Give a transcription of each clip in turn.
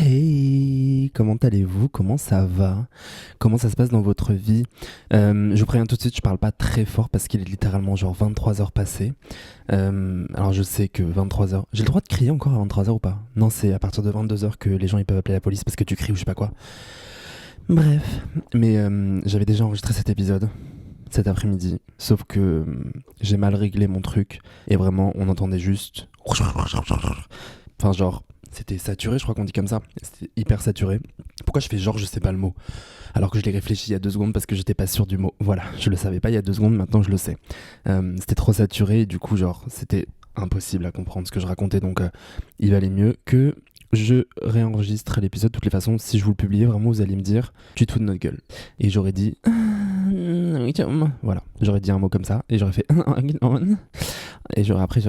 Hey, comment allez-vous? Comment ça va? Comment ça se passe dans votre vie? Je vous préviens tout de suite, je parle pas très fort parce qu'il est littéralement genre 23 heures passées. Alors je sais que 23 heures. J'ai le droit de crier encore à 23 heures ou pas? Non, c'est à partir de 22 heures que les gens ils peuvent appeler la police parce que tu cries ou je sais pas quoi. Bref, mais j'avais déjà enregistré cet épisode cet après-midi, sauf que j'ai mal réglé mon truc et vraiment on entendait juste. Enfin, genre, c'était saturé, je crois qu'on dit comme ça. C'était hyper saturé. Pourquoi je fais genre je sais pas le mot alors que je l'ai réfléchi il y a 2 secondes parce que j'étais pas sûr du mot. Voilà, je le savais pas il y a 2 secondes, maintenant je le sais. C'était trop saturé et du coup, genre, c'était impossible à comprendre ce que je racontais. Donc, il valait mieux que je réenregistre l'épisode. De toutes les façons, si je vous le publiais, vraiment, vous allez me dire tu te fous de notre gueule. Et j'aurais dit. Voilà, j'aurais dit un mot comme ça et j'aurais fait. Et j'aurais après.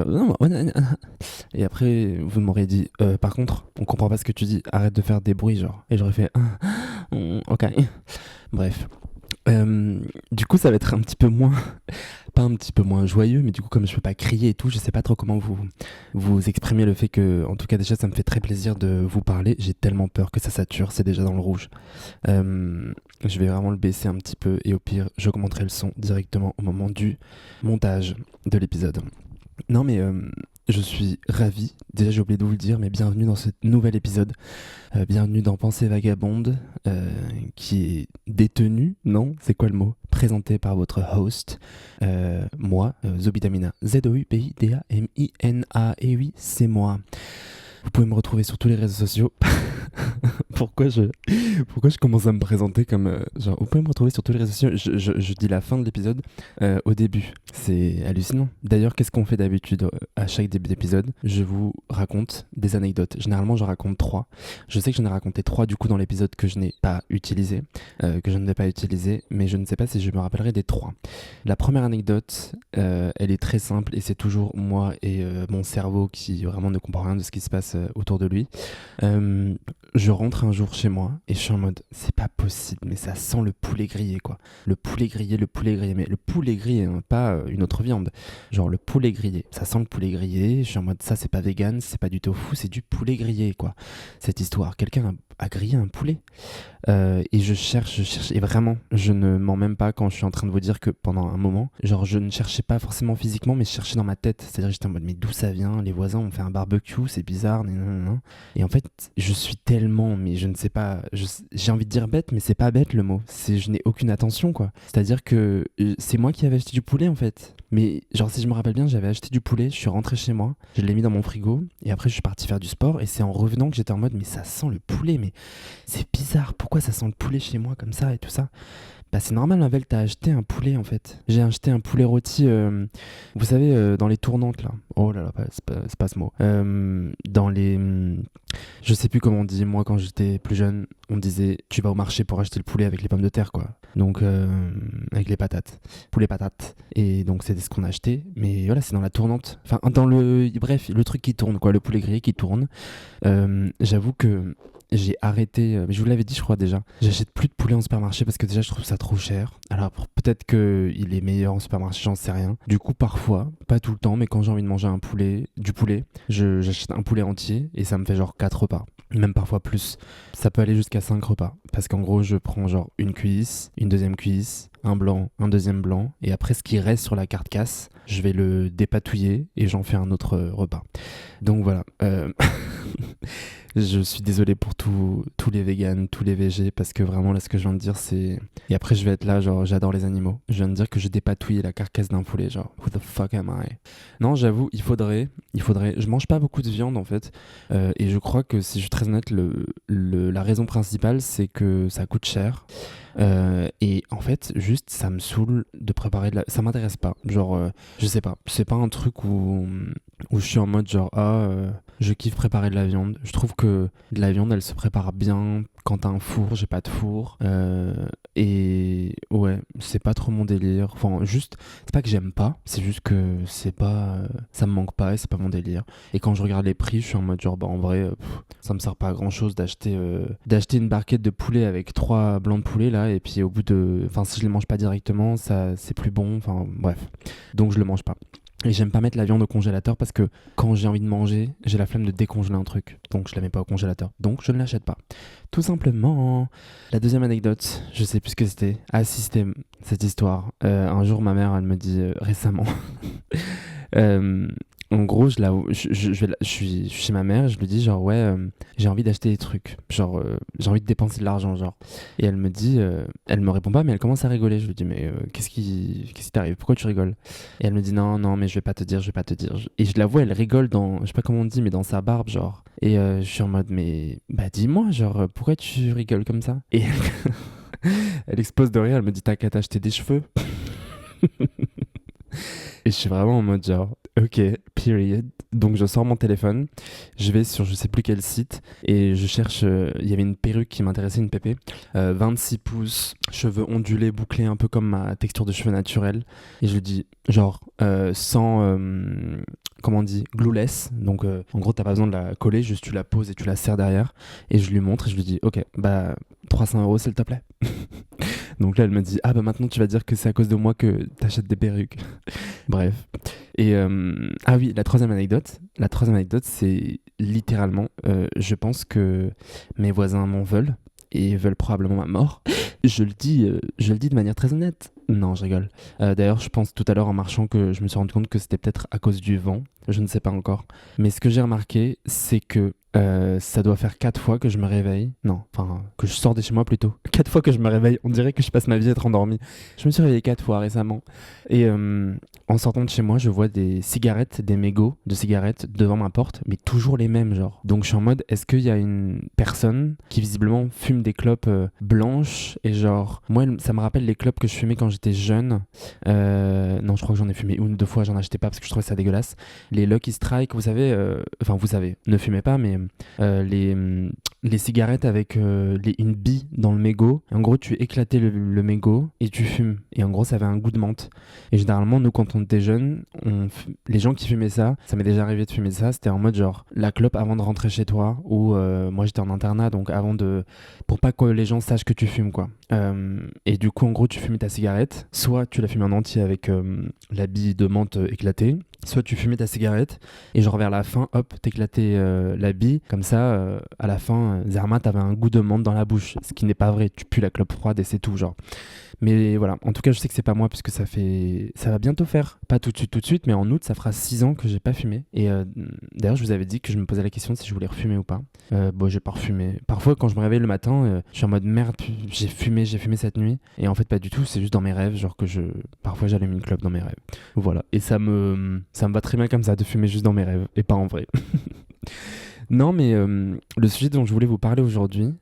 Et après, vous m'auriez dit par contre, on comprend pas ce que tu dis, arrête de faire des bruits, genre. Et j'aurais fait. Ok. Bref. Du coup, ça va être un petit peu moins, pas un petit peu moins joyeux, mais du coup, comme je peux pas crier et tout, je sais pas trop comment vous exprimer le fait que, en tout cas, déjà, ça me fait très plaisir de vous parler. J'ai tellement peur que ça sature, c'est déjà dans le rouge. Je vais vraiment le baisser un petit peu et au pire, j'augmenterai le son directement au moment du montage de l'épisode. Non, mais je suis ravi. Déjà, j'ai oublié de vous le dire, mais bienvenue dans ce nouvel épisode. Bienvenue dans Pensée Vagabonde, qui est détenu, non? C'est quoi le mot? Présenté par votre host, moi, Zobidamina. Zoubidamina. Et oui, c'est moi. Vous pouvez me retrouver sur tous les réseaux sociaux. pourquoi, je, pourquoi je commence à me présenter comme... genre, vous pouvez me retrouver sur tous les réseaux sociaux. Je dis la fin de l'épisode au début. C'est hallucinant. D'ailleurs, qu'est-ce qu'on fait d'habitude à chaque début d'épisode? Je vous raconte des anecdotes. Généralement, j'en raconte 3. Je sais que j'en ai raconté 3 du coup dans l'épisode que je n'ai pas utilisé, que je ne vais pas utiliser, mais je ne sais pas si je me rappellerai des 3. La première anecdote, elle est très simple et c'est toujours moi et mon cerveau qui vraiment ne comprend rien de ce qui se passe autour de lui. Je rentre un jour chez moi et je suis en mode c'est pas possible, mais ça sent le poulet grillé quoi. Le poulet grillé, mais le poulet grillé, hein, pas une autre viande. Genre le poulet grillé, ça sent le poulet grillé. Je suis en mode ça c'est pas vegan, c'est pas du tofu, c'est du poulet grillé quoi. Cette histoire, quelqu'un a grillé un poulet. Et je cherche, et vraiment, je ne mens même pas quand je suis en train de vous dire que pendant un moment, genre je ne cherchais pas forcément physiquement, mais je cherchais dans ma tête. C'est-à-dire j'étais en mode mais d'où ça vient? Les voisins ont fait un barbecue, c'est bizarre, nan. Et en fait, je suis tellement, mais je ne sais pas, j'ai envie de dire bête, mais c'est pas bête le mot. Je n'ai aucune attention quoi. C'est-à-dire que c'est moi qui avais acheté du poulet en fait. Mais genre si je me rappelle bien, j'avais acheté du poulet, je suis rentré chez moi, je l'ai mis dans mon frigo, et après je suis parti faire du sport, et c'est en revenant que j'étais en mode mais ça sent le poulet, mais c'est bizarre, pourquoi ça sent le poulet chez moi comme ça et tout ça? Bah c'est normal, Mavel, t'as acheté un poulet en fait. J'ai acheté un poulet rôti, vous savez, dans les tournantes là. Oh là là, c'est pas ce mot. Dans les... je sais plus comment on dit, moi quand j'étais plus jeune, on disait tu vas au marché pour acheter le poulet avec les pommes de terre quoi. Donc avec les patates. Poulet patates. Et donc c'était ce qu'on a acheté. Mais voilà, c'est dans la tournante. Enfin, dans le... Bref, le truc qui tourne quoi, le poulet grillé qui tourne. J'avoue que j'ai arrêté, mais je vous l'avais dit je crois déjà, j'achète plus de poulet en supermarché parce que déjà je trouve ça trop cher. Alors peut-être qu'il est meilleur en supermarché, j'en sais rien. Du coup parfois, pas tout le temps, mais quand j'ai envie de manger du poulet, j'achète un poulet entier et ça me fait genre 4 repas. Même parfois plus. Ça peut aller jusqu'à 5 repas. Parce qu'en gros je prends genre une cuisse, une deuxième cuisse, un blanc, un deuxième blanc, et après ce qui reste sur la carte casse, je vais le dépatouiller et j'en fais un autre repas. Donc voilà. Je suis désolé pour tous les véganes, tous les végés, parce que vraiment là ce que je viens de dire c'est... Et après je vais être là genre j'adore les animaux. Je viens de dire que je dépatouillais la carcasse d'un poulet, genre who the fuck am I? Non j'avoue, je mange pas beaucoup de viande en fait, et je crois que si je suis très honnête, la raison principale c'est que ça coûte cher. Et en fait, juste, ça me saoule de préparer de la... Ça m'intéresse pas. Genre, je sais pas. C'est pas un truc où je suis en mode genre, je kiffe préparer de la viande. Je trouve que de la viande, elle se prépare bien quand t'as un four. J'ai pas de four. Et ouais, c'est pas trop mon délire. Enfin, juste, c'est pas que j'aime pas. C'est juste que c'est pas... ça me manque pas et c'est pas mon délire. Et quand je regarde les prix, je suis en mode genre, bah en vrai, ça me sert pas à grand chose d'acheter une barquette de poulet avec 3 blancs de poulet là. Et puis au bout de... Enfin, si je les mange pas directement, ça c'est plus bon. Enfin, bref. Donc je le mange pas. Et j'aime pas mettre la viande au congélateur parce que quand j'ai envie de manger, j'ai la flemme de décongeler un truc. Donc je la mets pas au congélateur. Donc je ne l'achète pas. Tout simplement. La deuxième anecdote, je sais plus ce que c'était. Ah si, c'était cette histoire. Un jour, ma mère, elle me dit récemment. Euh, En gros, je suis chez ma mère, je lui dis genre ouais, j'ai envie d'acheter des trucs, genre j'ai envie de dépenser de l'argent, genre. Et elle me dit, elle me répond pas, mais elle commence à rigoler. Je lui dis mais qu'est-ce qui t'arrive? Pourquoi tu rigoles? Et elle me dit non non mais je vais pas te dire, je vais pas te dire. Et je la vois, elle rigole dans, je sais pas comment on dit, mais dans sa barbe genre. Et je suis en mode mais bah dis-moi genre pourquoi tu rigoles comme ça? Et elle explose de rire, elle me dit t'as qu'à t'acheter des cheveux. Et je suis vraiment en mode genre, ok, period. Donc je sors mon téléphone, je vais sur je sais plus quel site et je cherche, il y avait une perruque qui m'intéressait, une pépé, 26 pouces, cheveux ondulés, bouclés un peu comme ma texture de cheveux naturelle. Et je lui dis, genre, sans, comment on dit, glueless. Donc en gros, t'as pas besoin de la coller, juste tu la poses et tu la serres derrière. Et je lui montre et je lui dis, ok, bah 300 € s'il te plaît. Donc là, elle me dit, ah bah maintenant tu vas dire que c'est à cause de moi que t'achètes des perruques. Bref. Et ah oui, la troisième anecdote. La troisième anecdote, c'est littéralement, je pense que mes voisins m'en veulent et veulent probablement ma mort. Je le dis de manière très honnête. Non, je rigole. D'ailleurs, je pense tout à l'heure en marchant que je me suis rendu compte que c'était peut-être à cause du vent. Je ne sais pas encore. Mais ce que j'ai remarqué, c'est que ça doit faire 4 fois que je me réveille. Non, enfin, que je sors de chez moi plutôt. 4 fois que je me réveille. On dirait que je passe ma vie à être endormi. Je me suis réveillé 4 fois récemment. Et en sortant de chez moi, je vois des cigarettes, des mégots de cigarettes devant ma porte, mais toujours les mêmes, genre. Donc je suis en mode, est-ce qu'il y a une personne qui visiblement fume des clopes blanches et genre, moi, ça me rappelle les clopes que je fumais quand j'étais jeune. Non, je crois que j'en ai fumé une ou deux fois, j'en achetais pas parce que je trouvais ça dégueulasse. Les Lucky Strike, vous savez, enfin vous savez, ne fumez pas, mais les cigarettes avec une bille dans le mégot. Et en gros, tu éclatais le mégot et tu fumes. Et en gros, ça avait un goût de menthe. Et généralement, nous, quand on était jeunes, les gens qui fumaient ça m'est déjà arrivé de fumer ça, c'était en mode genre la clope avant de rentrer chez toi, ou moi j'étais en internat, donc pour pas que les gens sachent que tu fumes, quoi. Et du coup, en gros, tu fumais ta cigarette, soit tu la fumais en entier avec la bille de menthe éclatée, soit tu fumais ta cigarette et genre vers la fin, hop, t'éclatais la bille. Comme ça, à la fin, Zerma, t'avais un goût de menthe dans la bouche. Ce qui n'est pas vrai, tu pues la clope froide et c'est tout, genre. Mais voilà, en tout cas, je sais que c'est pas moi puisque ça va bientôt faire, pas tout de suite, mais en août, ça fera 6 ans que j'ai pas fumé. Et d'ailleurs, je vous avais dit que je me posais la question de si je voulais refumer ou pas. Bon, j'ai pas refumé. Parfois, quand je me réveille le matin, je suis en mode merde, j'ai fumé cette nuit. Et en fait, pas du tout, c'est juste dans mes rêves, genre parfois j'allume une clope dans mes rêves. Voilà, et ça me va très bien comme ça de fumer juste dans mes rêves et pas en vrai. Non, mais le sujet dont je voulais vous parler aujourd'hui,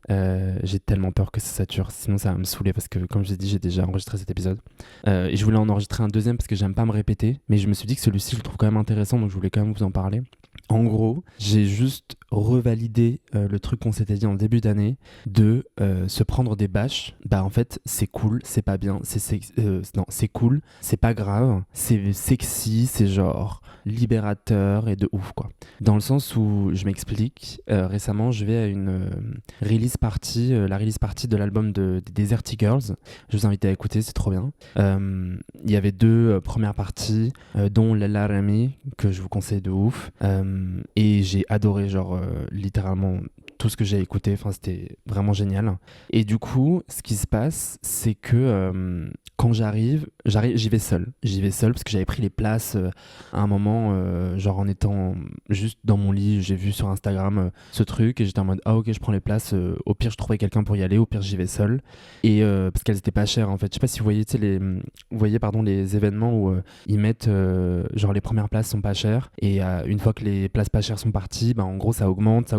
j'ai tellement peur que ça sature, sinon ça va me saouler parce que, comme je l'ai dit, j'ai déjà enregistré cet épisode. Et je voulais en enregistrer un deuxième parce que j'aime pas me répéter, mais je me suis dit que celui-ci, je le trouve quand même intéressant, donc je voulais quand même vous en parler. En gros, j'ai juste revalidé le truc qu'on s'était dit en début d'année de se prendre des bâches. Bah en fait, c'est cool, c'est pas bien, non, c'est cool, c'est pas grave, c'est sexy, c'est genre libérateur et de ouf quoi. Dans le sens où je m'explique, récemment je vais à une release party, la release party de l'album des Desert Girls. Je vous invite à écouter, c'est trop bien. Il y avait 2 premières parties, dont La Rami que je vous conseille de ouf. Et j'ai adoré, genre littéralement tout ce que j'ai écouté, enfin c'était vraiment génial. Et du coup, ce qui se passe, c'est que quand j'y vais seul. J'y vais seul parce que j'avais pris les places à un moment, genre en étant juste dans mon lit, j'ai vu sur Instagram ce truc et j'étais en mode ah ok, je prends les places, au pire je trouvais quelqu'un pour y aller, au pire j'y vais seul. Et parce qu'elles étaient pas chères en fait. Je sais pas si vous voyez, les événements où ils mettent genre les premières places sont pas chères et une fois que les places pas chères sont parties, bah en gros ça augmente.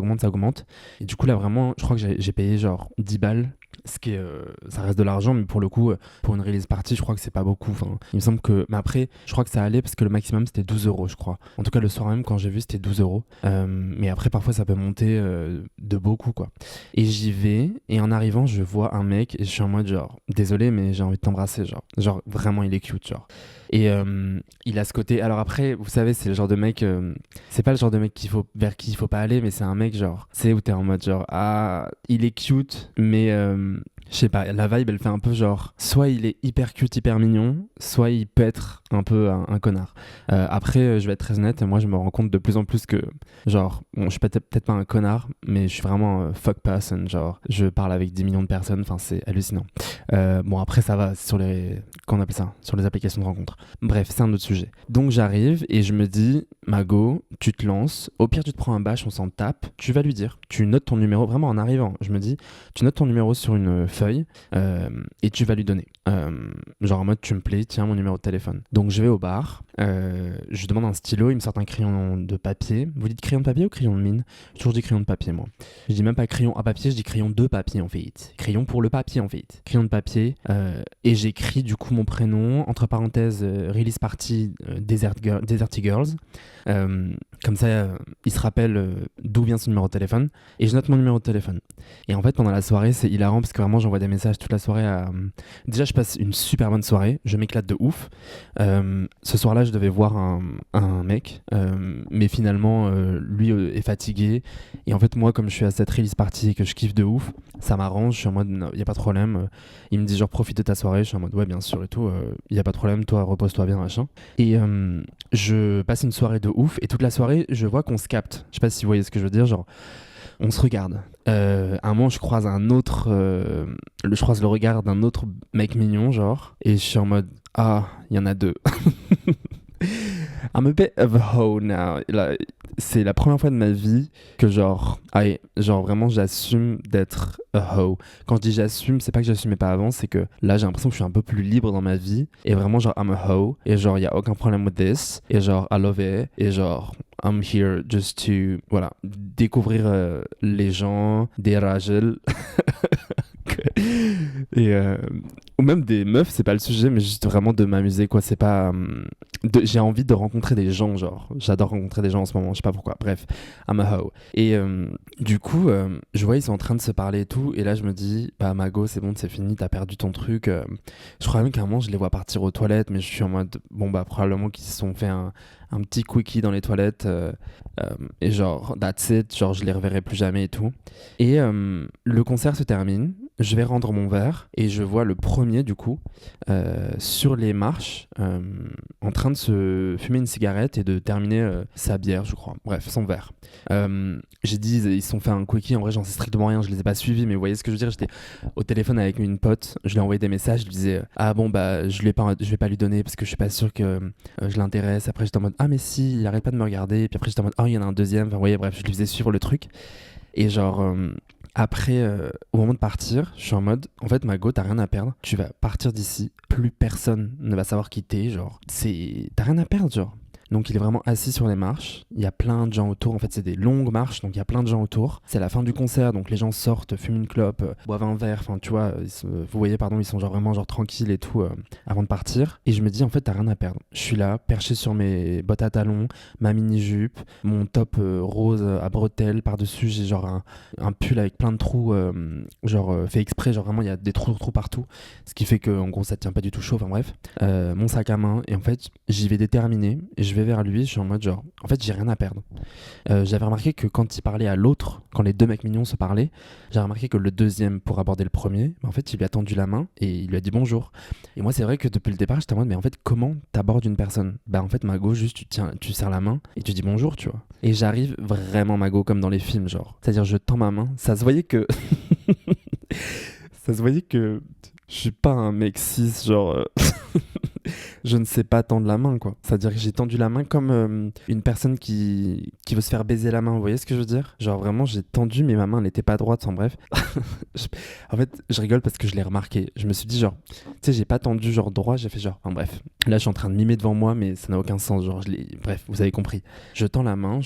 Et du coup là vraiment, je crois que j'ai payé genre 10 balles. Ce qui est, ça reste de l'argent, mais pour le coup, pour une release party, je crois que c'est pas beaucoup. Enfin, il me semble que. Mais après, je crois que ça allait parce que le maximum c'était 12 €, je crois. En tout cas, le soir même, quand j'ai vu, c'était 12 €. Mais après, parfois, ça peut monter de beaucoup, quoi. Et j'y vais, et en arrivant, je vois un mec, et je suis en mode genre, désolé, mais j'ai envie de t'embrasser, genre. Genre, vraiment, il est cute, genre. Et il a ce côté. Alors après, vous savez, c'est le genre de mec. C'est pas le genre de mec vers qui il faut pas aller, mais c'est un mec genre. C'est où t'es en mode genre. Ah, il est cute, mais je sais pas, la vibe elle fait un peu genre. Soit il est hyper cute, hyper mignon, soit il peut être un peu un connard. Après, je vais être très honnête, moi je me rends compte de plus en plus que, genre, bon, je suis peut-être pas un connard, mais je suis vraiment fuck person, genre, je parle avec 10 millions de personnes, enfin c'est hallucinant. Bon, après ça va, sur les, qu'on appelle ça, sur les applications de rencontres. Bref, c'est un autre sujet. Donc j'arrive et je me dis, Mago, tu te lances, au pire tu te prends un bâche, on s'en tape, tu vas lui dire, tu notes ton numéro, vraiment en arrivant, je me dis, tu notes ton numéro sur une feuille et tu vas lui donner. Genre en mode, tu me plais, tiens mon numéro de téléphone. Donc je vais au bar, je demande un stylo, il me sort un crayon de papier. Vous dites crayon de papier ou crayon de mine? J'ai toujours dit crayon de papier moi. Je dis même pas crayon à papier, je dis crayon de papier en fait. Crayon pour le papier en fait. Crayon de papier. Et j'écris du coup mon prénom, entre parenthèses, release party Deserty Girls. Comme ça, il se rappelle d'où vient son numéro de téléphone. Et je note mon numéro de téléphone. Et en fait, pendant la soirée, c'est hilarant parce que vraiment, j'envoie des messages toute la soirée à... Déjà, je passe une super bonne soirée. Je m'éclate de ouf. Ce soir-là, je devais voir un mec. Mais finalement, lui est fatigué. Et en fait, moi, comme je suis à cette release party et que je kiffe de ouf, ça m'arrange. Je suis en mode, il n'y a pas de problème. Il me dit, genre, profite de ta soirée. Je suis en mode, ouais, bien sûr et tout. Il n'y a pas de problème. Toi, repose-toi bien, machin. Et je passe une soirée de ouf. Et toute la soirée, je vois qu'on se capte. Je sais pas si vous voyez ce que je veux dire. Genre, on se regarde. À un moment, je croise je croise le regard d'un autre mec mignon, genre. Et je suis en mode, ah, il y en a deux. I'm a bit of a hoe now. Là, c'est la première fois de ma vie que genre vraiment j'assume d'être a hoe. Quand je dis j'assume, c'est pas que j'assumais pas avant, c'est que là j'ai l'impression que je suis un peu plus libre dans ma vie et vraiment genre I'm a hoe et genre il y a aucun problème with this et genre I love it et genre I'm here just to voilà découvrir les gens, des ragels et ou même des meufs, c'est pas le sujet, mais juste vraiment de m'amuser quoi. C'est pas j'ai envie de rencontrer des gens, genre j'adore rencontrer des gens en ce moment, je sais pas pourquoi. Bref, I'm a hoe. Et du coup, je vois ils sont en train de se parler et tout, et là je me dis bah Mago, c'est bon, c'est fini, t'as perdu ton truc. Je crois même qu'à un moment je les vois partir aux toilettes, mais je suis en mode bon bah probablement qu'ils se sont fait un petit quickie dans les toilettes et genre that's it, genre je les reverrai plus jamais et tout. Et le concert se termine, je vais rendre mon verre et je vois le premier du coup sur les marches en train de se fumer une cigarette et de terminer sa bière je crois, bref son verre. J'ai dit ils se sont fait un quickie, en vrai j'en sais strictement rien, je les ai pas suivis, mais vous voyez ce que je veux dire, j'étais au téléphone avec une pote, je lui ai envoyé des messages, je lui disais ah bon bah je vais pas lui donner parce que je suis pas sûr que je l'intéresse. Après j'étais en mode ah mais si, il arrête pas de me regarder, et puis après j'étais en mode ah il y en a un deuxième, enfin vous voyez, bref je lui faisais suivre le truc et genre après, au moment de partir, je suis en mode, en fait, Mago, t'as rien à perdre. Tu vas partir d'ici, plus personne ne va savoir qui t'es, genre. T'as rien à perdre, genre. Donc il est vraiment assis sur les marches, il y a plein de gens autour, en fait c'est des longues marches, donc il y a plein de gens autour. C'est la fin du concert, donc les gens sortent, fument une clope, boivent un verre, enfin tu vois, vous voyez pardon, ils sont genre vraiment genre tranquilles et tout avant de partir. Et je me dis en fait t'as rien à perdre. Je suis là, perché sur mes bottes à talons, ma mini-jupe, mon top rose à bretelles, par-dessus j'ai genre un pull avec plein de trous, fait exprès, genre vraiment il y a des trous partout, ce qui fait que en gros ça tient pas du tout chaud, enfin bref. Mon sac à main, et en fait j'y vais déterminé, et je vais vers lui, je suis en mode genre, en fait j'ai rien à perdre. J'avais remarqué que quand il parlait à l'autre, quand les deux mecs mignons se parlaient, j'ai remarqué que le deuxième pour aborder le premier, en fait il lui a tendu la main et il lui a dit bonjour. Et moi c'est vrai que depuis le départ j'étais en mode mais en fait comment t'abordes une personne? Bah en fait Mago, juste tu serres la main et tu dis bonjour, tu vois. Et j'arrive vraiment Mago comme dans les films, genre, c'est-à-dire je tends ma main, ça se voyait que ça se voyait que je suis pas un mec cis, genre je ne sais pas tendre la main, quoi. C'est-à-dire que j'ai tendu la main comme une personne qui veut se faire baiser la main, vous voyez ce que je veux dire? Genre vraiment, j'ai tendu, mais ma main n'était pas droite, sans bref. En fait, je rigole parce que je l'ai remarqué. Je me suis dit genre, tu sais, j'ai pas tendu genre droit, j'ai fait genre, enfin bref. Là, je suis en train de mimer devant moi, mais ça n'a aucun sens, genre, bref, vous avez compris. Je tends la main,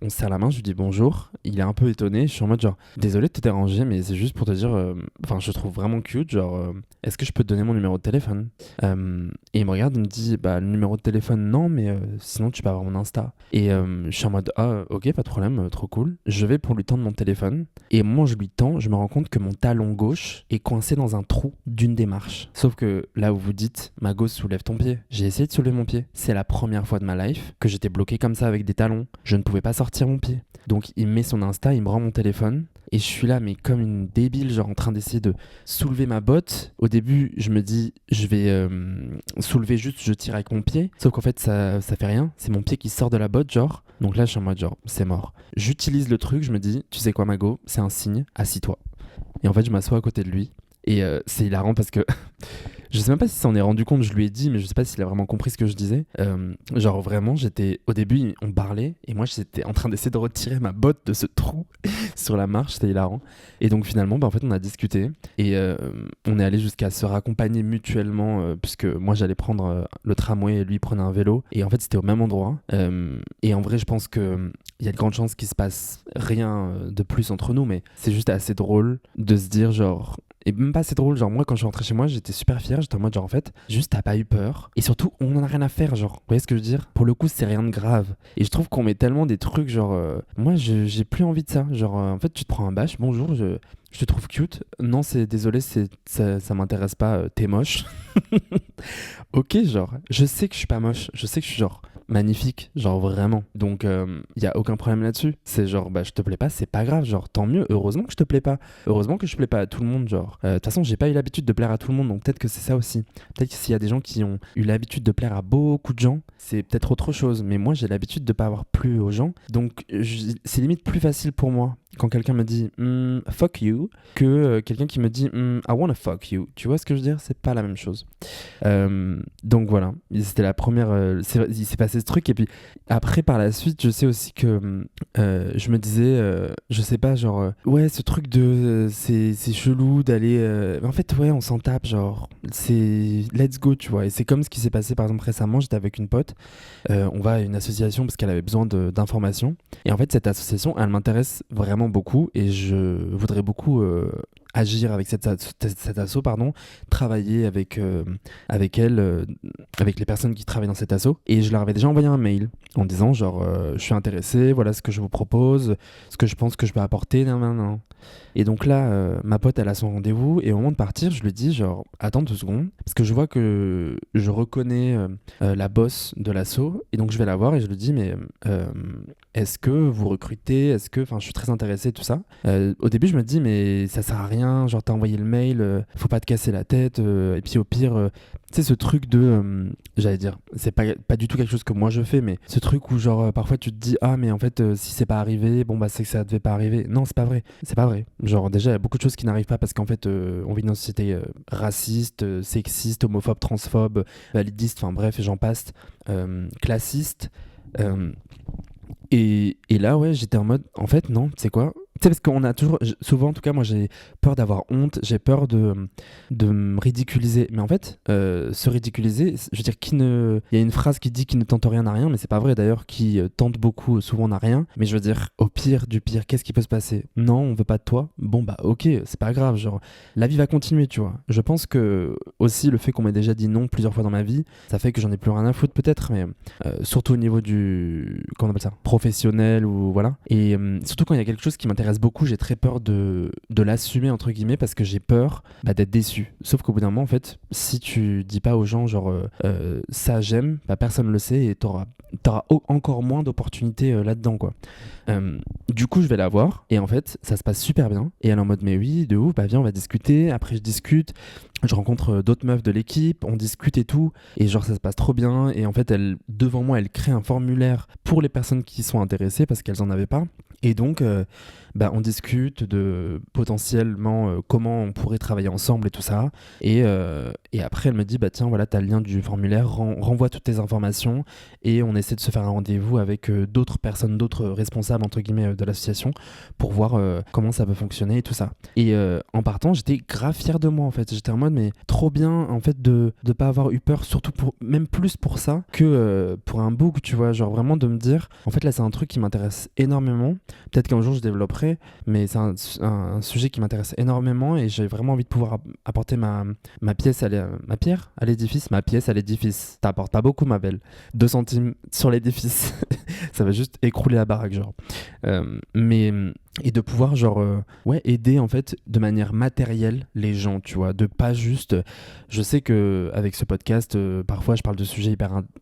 on se serre la main, je lui dis bonjour. Il est un peu étonné, je suis en mode genre, désolé de te déranger, mais c'est juste pour te dire, enfin, je trouve vraiment cute, genre, est-ce que je peux te donner mon numéro de téléphone? Et il me regarde, il me dit bah le numéro de téléphone non, mais sinon tu peux avoir mon Insta. Et je suis en mode ah ok, pas de problème, trop cool. Je vais pour lui tendre mon téléphone et au moment où je lui tends, je me rends compte que mon talon gauche est coincé dans un trou d'une des marches. Sauf que là où vous dites Mago, soulève ton pied, j'ai essayé de soulever mon pied. C'est la première fois de ma life que j'étais bloqué comme ça avec des talons. Je ne pouvais pas sortir mon pied. Donc il met son Insta, il me rend mon téléphone et je suis là mais comme une débile, genre en train d'essayer de soulever ma botte. Au début je me dis je vais soulever juste, je tire avec mon pied, sauf qu'en fait ça fait rien, c'est mon pied qui sort de la botte genre. Donc là je suis en mode genre c'est mort. J'utilise le truc, je me dis tu sais quoi Mago, c'est un signe, assis-toi. Et en fait je m'assois à côté de lui et c'est hilarant parce que je sais même pas si s'en est rendu compte, je lui ai dit, mais je sais pas s'il a vraiment compris ce que je disais. Genre vraiment, au début, on parlait, et moi j'étais en train d'essayer de retirer ma botte de ce trou sur la marche, c'était hilarant. Et donc finalement, en fait, on a discuté, et on est allé jusqu'à se raccompagner mutuellement, puisque moi j'allais prendre le tramway et lui prenait un vélo, et en fait c'était au même endroit. Et en vrai, je pense que il y a de grandes chances qu'il se passe rien de plus entre nous, mais c'est juste assez drôle de se dire genre. Et même pas assez drôle, genre moi quand je suis rentré chez moi j'étais super fier, j'étais en mode genre en fait juste t'as pas eu peur et surtout on en a rien à faire genre, vous voyez ce que je veux dire? Pour le coup c'est rien de grave et je trouve qu'on met tellement des trucs genre moi j'ai plus envie de ça, genre en fait tu te prends un bâche, bonjour je te trouve cute, non c'est désolé ça m'intéresse pas, t'es moche. Ok genre je sais que je suis pas moche, je sais que je suis genre magnifique, genre vraiment. Donc y a aucun problème là-dessus. C'est genre bah je te plais pas, c'est pas grave, genre tant mieux, heureusement que je te plais pas. Heureusement que je plais pas à tout le monde, genre. De toute façon, j'ai pas eu l'habitude de plaire à tout le monde, donc peut-être que c'est ça aussi. Peut-être que s'il y a des gens qui ont eu l'habitude de plaire à beaucoup de gens, c'est peut-être autre chose. Mais moi, j'ai l'habitude de pas avoir plu aux gens, donc c'est limite plus facile pour moi quand quelqu'un me dit fuck you que quelqu'un qui me dit I wanna fuck you. Tu vois ce que je veux dire? C'est pas la même chose. Donc voilà, c'était la première. Il s'est passé ce truc et puis après par la suite, je sais aussi que je me disais, je sais pas, genre ouais, ce truc de c'est chelou d'aller. En fait, ouais, on s'en tape, genre c'est let's go, tu vois. Et c'est comme ce qui s'est passé par exemple récemment. J'étais avec une pote, on va à une association parce qu'elle avait besoin d'informations. Et en fait, cette association, elle m'intéresse vraiment beaucoup et je voudrais beaucoup agir avec cette asso, pardon, travailler avec elle, avec les personnes qui travaillent dans cet asso. Et je leur avais déjà envoyé un mail en disant genre je suis intéressé, voilà ce que je vous propose, ce que je pense que je peux apporter, nan, nan, nan. Et donc là, ma pote, elle a son rendez-vous et au moment de partir, je lui dis genre attends 2 secondes parce que je vois que je reconnais la boss de l'asso et donc je vais la voir et je lui dis mais est-ce que vous recrutez, enfin je suis très intéressé tout ça. Au début je me dis mais ça sert à rien, genre t'as envoyé le mail, faut pas te casser la tête et puis au pire tu sais ce truc de j'allais dire c'est pas du tout quelque chose que moi je fais mais ce truc où genre parfois tu te dis ah mais en fait si c'est pas arrivé bon bah c'est que ça devait pas arriver. Non c'est pas vrai, genre déjà il y a beaucoup de choses qui n'arrivent pas parce qu'en fait on vit dans une société raciste, sexiste, homophobe, transphobe, validiste, enfin bref et j'en passe, classiste. Et là, ouais, j'étais en mode, en fait, non, tu sais quoi? Tu sais, parce qu'on a toujours, souvent en tout cas, moi j'ai peur d'avoir honte, j'ai peur de me ridiculiser. Mais en fait, se ridiculiser, je veux dire, il y a une phrase qui dit qui ne tente rien n'a rien, mais c'est pas vrai d'ailleurs, qui tente beaucoup, souvent n'a rien. Mais je veux dire, au pire du pire, qu'est-ce qui peut se passer? Non, on veut pas de toi? Bon, bah ok, c'est pas grave, genre, la vie va continuer, tu vois. Je pense que aussi le fait qu'on m'ait déjà dit non plusieurs fois dans ma vie, ça fait que j'en ai plus rien à foutre peut-être, mais surtout au niveau comment on appelle ça? Professionnel ou voilà. Et surtout quand il y a quelque chose qui m'intéresse beaucoup, j'ai très peur de l'assumer entre guillemets parce que j'ai peur d'être déçu. Sauf qu'au bout d'un moment, en fait, si tu dis pas aux gens genre ça j'aime, bah personne le sait et t'auras encore moins d'opportunités là-dedans quoi. Du coup, je vais la voir et en fait, ça se passe super bien. Et elle est en mode mais oui, de ouf, bah viens, on va discuter. Après, je discute. Je rencontre d'autres meufs de l'équipe, on discute et tout, et genre ça se passe trop bien. Et en fait, devant moi, elle crée un formulaire pour les personnes qui sont intéressées parce qu'elles en avaient pas. Et donc, on discute de potentiellement comment on pourrait travailler ensemble et tout ça. Et après, elle me dit, bah tiens, voilà, t'as le lien du formulaire, renvoie toutes tes informations et on essaie de se faire un rendez-vous avec d'autres personnes, d'autres responsables, entre guillemets, de l'association pour voir comment ça peut fonctionner et tout ça. Et en partant, j'étais grave fier de moi, en fait. J'étais en mode, mais trop bien, en fait, de pas avoir eu peur, surtout même plus pour ça que pour un book, tu vois, genre vraiment de me dire, en fait, là, c'est un truc qui m'intéresse énormément. Peut-être qu'un jour, je développerai, mais c'est un sujet qui m'intéresse énormément et j'ai vraiment envie de pouvoir apporter ma pièce ma pierre à l'édifice, ma pièce à l'édifice. T'apportes pas beaucoup, ma belle. 2 centimes sur l'édifice. Ça va juste écrouler la baraque, genre. Mais et de pouvoir genre aider en fait de manière matérielle les gens, tu vois, de pas juste je sais que avec ce podcast parfois je parle de sujets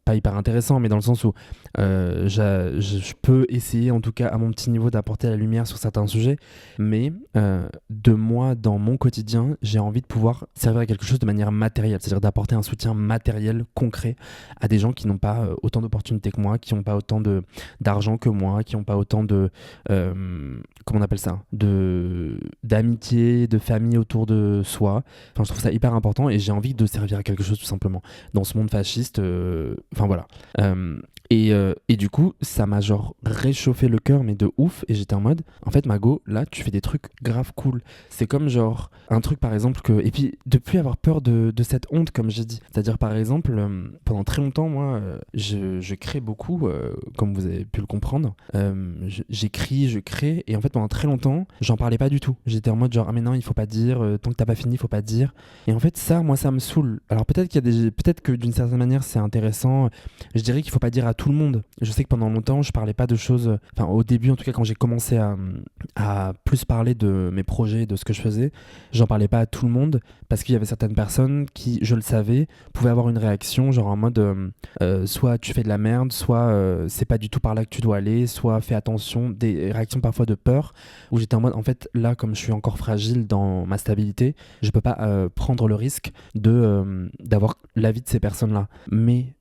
pas hyper intéressants, mais dans le sens où je peux essayer en tout cas à mon petit niveau d'apporter la lumière sur certains sujets, mais de moi dans mon quotidien j'ai envie de pouvoir servir à quelque chose de manière matérielle, c'est-à-dire d'apporter un soutien matériel concret à des gens qui n'ont pas autant d'opportunités que moi, qui n'ont pas autant d'argent que moi, qui n'ont pas autant de comment on appelle ça, d'amitié, de famille autour de soi. Enfin, je trouve ça hyper important et j'ai envie de servir à quelque chose tout simplement dans ce monde fasciste. Enfin voilà. Et du coup, ça m'a genre réchauffé le cœur, mais de ouf. Et j'étais en mode, en fait, Mago, là, tu fais des trucs grave cool. C'est comme genre un truc par exemple que. Et puis, depuis avoir peur de cette honte, comme j'ai dit. C'est-à-dire, par exemple, pendant très longtemps, moi, je crée beaucoup, comme vous avez pu le comprendre. J'écris, je crée. Et en fait, pendant très longtemps, j'en parlais pas du tout. J'étais en mode genre, ah, mais non, il faut pas dire. Tant que t'as pas fini, il faut pas dire. Et en fait, ça, moi, ça me saoule. Alors, peut-être que d'une certaine manière, c'est intéressant. Je dirais qu'il faut pas dire à tout le monde. Je sais que pendant longtemps, je parlais pas de choses. Enfin, au début, en tout cas, quand j'ai commencé à plus parler de mes projets, de ce que je faisais, j'en parlais pas à tout le monde parce qu'il y avait certaines personnes qui, je le savais, pouvaient avoir une réaction, genre en mode soit tu fais de la merde, soit c'est pas du tout par là que tu dois aller, soit fais attention, des réactions parfois de peur, où j'étais en mode, en fait, là, comme je suis encore fragile dans ma stabilité, je peux pas prendre le risque d'avoir l'avis de ces personnes-là. Mais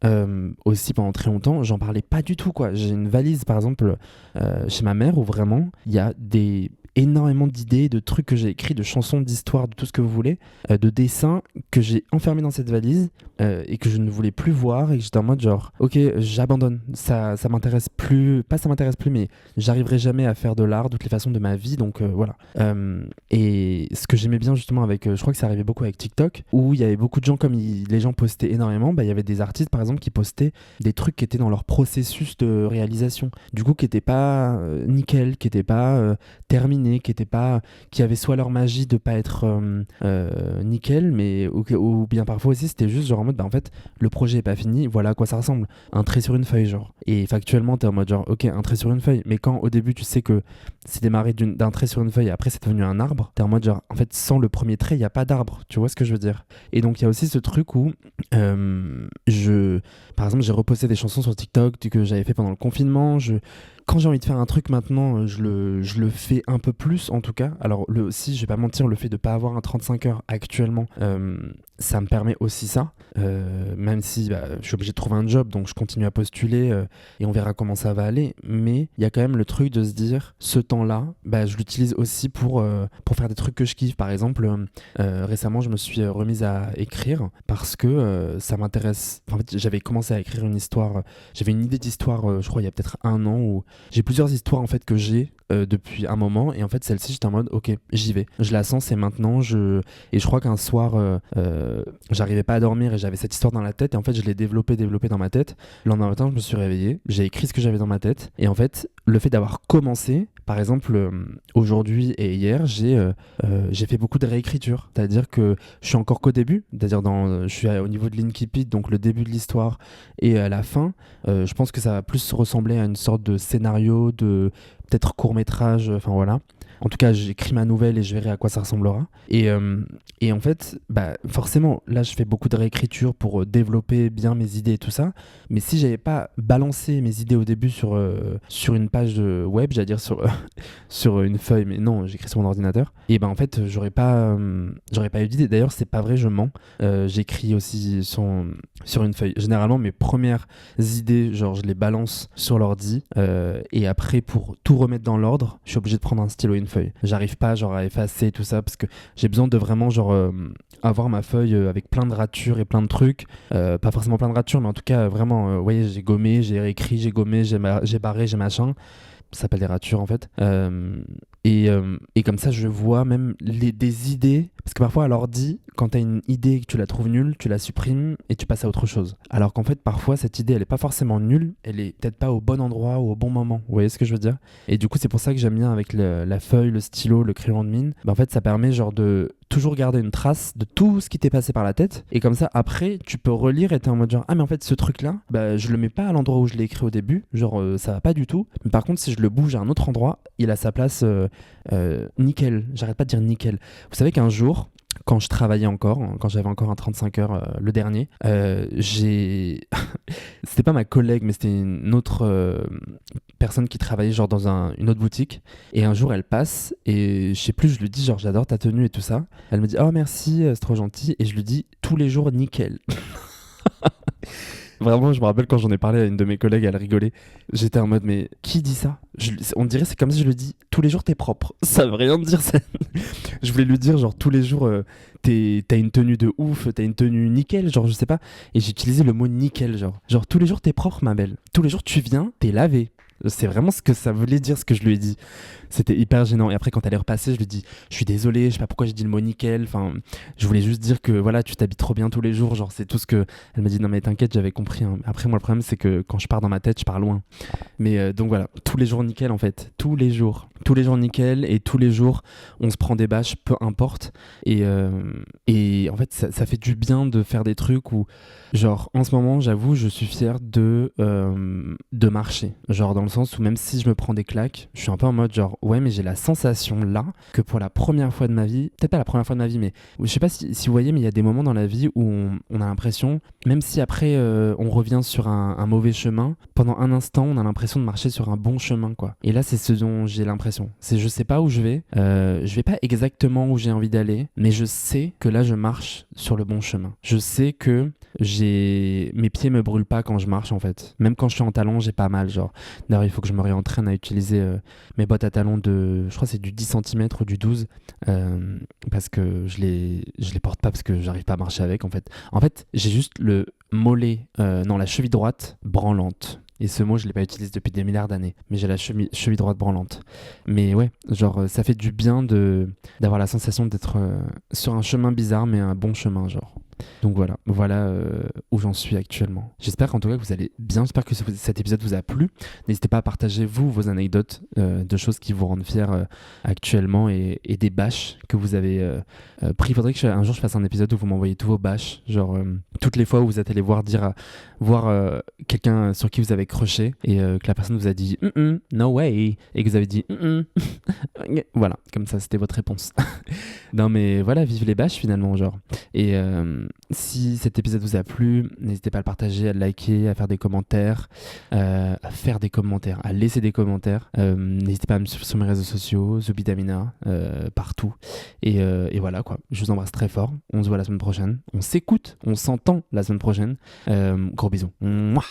aussi, pendant très longtemps, j'en parlais pas du tout, quoi. J'ai une valise, par exemple, chez ma mère, où vraiment, il y a énormément d'idées, de trucs que j'ai écrits, de chansons, d'histoires, de tout ce que vous voulez, de dessins que j'ai enfermés dans cette valise et que je ne voulais plus voir et que j'étais en mode genre ok, j'abandonne, ça m'intéresse plus, pas ça m'intéresse plus, mais j'arriverai jamais à faire de l'art de toutes les façons de ma vie, donc voilà. Et ce que j'aimais bien justement avec, je crois que ça arrivait beaucoup avec TikTok, où il y avait beaucoup de gens, comme les gens postaient énormément, bah, il y avait des artistes par exemple qui postaient des trucs qui étaient dans leur processus de réalisation, du coup qui n'étaient pas nickel, qui n'étaient pas terminés, qui avaient soit leur magie de pas être nickel, mais ou bien parfois aussi c'était juste genre en mode bah en fait le projet est pas fini, voilà à quoi ça ressemble, un trait sur une feuille genre, et factuellement t'es en mode genre ok, un trait sur une feuille, mais quand au début tu sais que c'est démarré d'un trait sur une feuille et après c'est devenu un arbre, t'es en mode genre en fait sans le premier trait il y a pas d'arbre, tu vois ce que je veux dire. Et donc il y a aussi ce truc où par exemple j'ai reposté des chansons sur TikTok que j'avais fait pendant le confinement, quand j'ai envie de faire un truc maintenant, je le fais un peu plus en tout cas. Alors si je vais pas mentir, le fait de pas avoir un 35 heures actuellement, ça me permet aussi ça. Même si je suis obligé de trouver un job, donc je continue à postuler et on verra comment ça va aller. Mais il y a quand même le truc de se dire, ce temps-là, je l'utilise aussi pour faire des trucs que je kiffe. Par exemple, récemment, je me suis remise à écrire parce que ça m'intéresse. En fait, j'avais commencé à écrire une histoire. J'avais une idée d'histoire, je crois, il y a peut-être un an, où j'ai plusieurs histoires en fait que j'ai depuis un moment, et en fait celle-ci j'étais en mode ok, j'y vais, je la sens, c'est maintenant. Et je crois qu'un soir j'arrivais pas à dormir et j'avais cette histoire dans la tête, et en fait je l'ai développée dans ma tête. Le lendemain matin je me suis réveillé, j'ai écrit ce que j'avais dans ma tête, et en fait le fait d'avoir commencé, par exemple aujourd'hui et hier, j'ai fait beaucoup de réécriture, c'est-à-dire que je suis encore qu'au début, c'est-à-dire je suis au niveau de l'incipit, donc le début de l'histoire, et à la fin je pense que ça va plus ressembler à une sorte de scénario, de peut-être court-métrage, enfin voilà. En tout cas, j'écris ma nouvelle et je verrai à quoi ça ressemblera. Et en fait, forcément, là, je fais beaucoup de réécriture pour développer bien mes idées et tout ça. Mais si j'avais pas balancé mes idées au début sur une page web, j'allais dire sur une feuille, mais non, j'écris sur mon ordinateur. Et en fait, j'aurais pas eu d'idée. D'ailleurs, c'est pas vrai, je mens. J'écris aussi sur une feuille. Généralement, mes premières idées, genre, je les balance sur l'ordi. Et après, pour tout remettre dans l'ordre, je suis obligé de prendre un stylo et une feuille. J'arrive pas genre à effacer tout ça parce que j'ai besoin de vraiment genre avoir ma feuille avec plein de ratures et plein de trucs, pas forcément plein de ratures, mais en tout cas vraiment vous voyez, j'ai gommé, j'ai réécrit, j'ai gommé, j'ai barré, j'ai machin, ça s'appelle des ratures en fait. Et comme ça je vois même des idées, parce que parfois à l'ordi, quand t'as une idée et que tu la trouves nulle, tu la supprimes et tu passes à autre chose, alors qu'en fait parfois cette idée elle est pas forcément nulle, elle est peut-être pas au bon endroit ou au bon moment, vous voyez ce que je veux dire. Et du coup c'est pour ça que j'aime bien avec la feuille, le stylo, le crayon de mine, en fait ça permet genre de toujours garder une trace de tout ce qui t'est passé par la tête. Et comme ça, après, tu peux relire et t'es en mode genre, ah, mais en fait, ce truc-là, bah, je le mets pas à l'endroit où je l'ai écrit au début. Genre, ça va pas du tout. Mais par contre, si je le bouge à un autre endroit, il a sa place nickel. J'arrête pas de dire nickel. Vous savez qu'un jour, quand je travaillais encore, quand j'avais encore un 35 heures, le dernier, j'ai... c'était pas ma collègue, mais c'était une autre personne qui travaillait genre dans une autre boutique. Et un jour, elle passe et je sais plus, je lui dis genre j'adore ta tenue et tout ça. Elle me dit oh merci, c'est trop gentil. Et je lui dis tous les jours nickel. Vraiment, je me rappelle quand j'en ai parlé à une de mes collègues, elle rigolait. J'étais en mode, mais qui dit ça? On dirait, c'est comme si je le dis, tous les jours t'es propre. Ça veut rien dire, ça. Je voulais lui dire, genre, tous les jours, t'as une tenue de ouf, t'as une tenue nickel, genre, je sais pas. Et j'ai utilisé le mot nickel, genre. Genre, tous les jours t'es propre, ma belle. Tous les jours tu viens, t'es lavé. C'est vraiment ce que ça voulait dire, ce que je lui ai dit. C'était hyper gênant. Et après, quand elle est repassée, je lui dis je suis désolé, je sais pas pourquoi j'ai dit le mot nickel. Enfin, je voulais juste dire que voilà, tu t'habilles trop bien tous les jours. Genre, c'est tout ce que. Elle m'a dit non, mais t'inquiète, j'avais compris. Hein. Après, moi, le problème, c'est que quand je pars dans ma tête, je pars loin. Mais donc voilà, tous les jours nickel en fait. Tous les jours. Tous les jours nickel. Et tous les jours, on se prend des bâches, peu importe. Et en fait, ça fait du bien de faire des trucs où. Genre, en ce moment, j'avoue, je suis fier de marcher. Genre, dans le sens où même si je me prends des claques, je suis un peu en mode genre, ouais, mais j'ai la sensation là que pour la première fois de ma vie, peut-être pas la première fois de ma vie, mais je sais pas si vous voyez, mais il y a des moments dans la vie où on a l'impression, même si après on revient sur un mauvais chemin, pendant un instant, on a l'impression de marcher sur un bon chemin, quoi. Et là, c'est ce dont j'ai l'impression. C'est je sais pas où je vais pas exactement où j'ai envie d'aller, mais je sais que là, je marche sur le bon chemin. Je sais que mes pieds me brûlent pas quand je marche en fait. Même quand je suis en talons, j'ai pas mal genre. D'ailleurs, il faut que je me réentraîne à utiliser mes bottes à talons de, je crois que c'est du 10 cm ou du 12 parce que je les porte pas parce que j'arrive pas à marcher avec en fait. En fait, j'ai juste le mollet, non la cheville droite branlante. Et ce mot, je l'ai pas utilisé depuis des milliards d'années. Mais j'ai la cheville droite branlante. Mais ouais, genre, ça fait du bien d'avoir la sensation d'être sur un chemin bizarre, mais un bon chemin, genre. Donc voilà où j'en suis actuellement. J'espère qu'en tout cas que vous allez bien, j'espère que cet épisode vous a plu. N'hésitez pas à partager vos anecdotes de choses qui vous rendent fiers actuellement et des bâches que vous avez pris. Il faudrait que un jour je fasse un épisode où vous m'envoyez tous vos bâches, genre toutes les fois où vous êtes allé voir quelqu'un sur qui vous avez crushé et que la personne vous a dit no way et que vous avez dit voilà, comme ça c'était votre réponse. Non mais voilà, vive les bâches finalement genre. Et si cet épisode vous a plu, n'hésitez pas à le partager, à le liker, à faire des commentaires, à laisser des commentaires. N'hésitez pas à me suivre sur mes réseaux sociaux, Zubidamina, partout. Et voilà quoi, je vous embrasse très fort. On se voit la semaine prochaine. On s'écoute, on s'entend la semaine prochaine. Gros bisous. Mouah.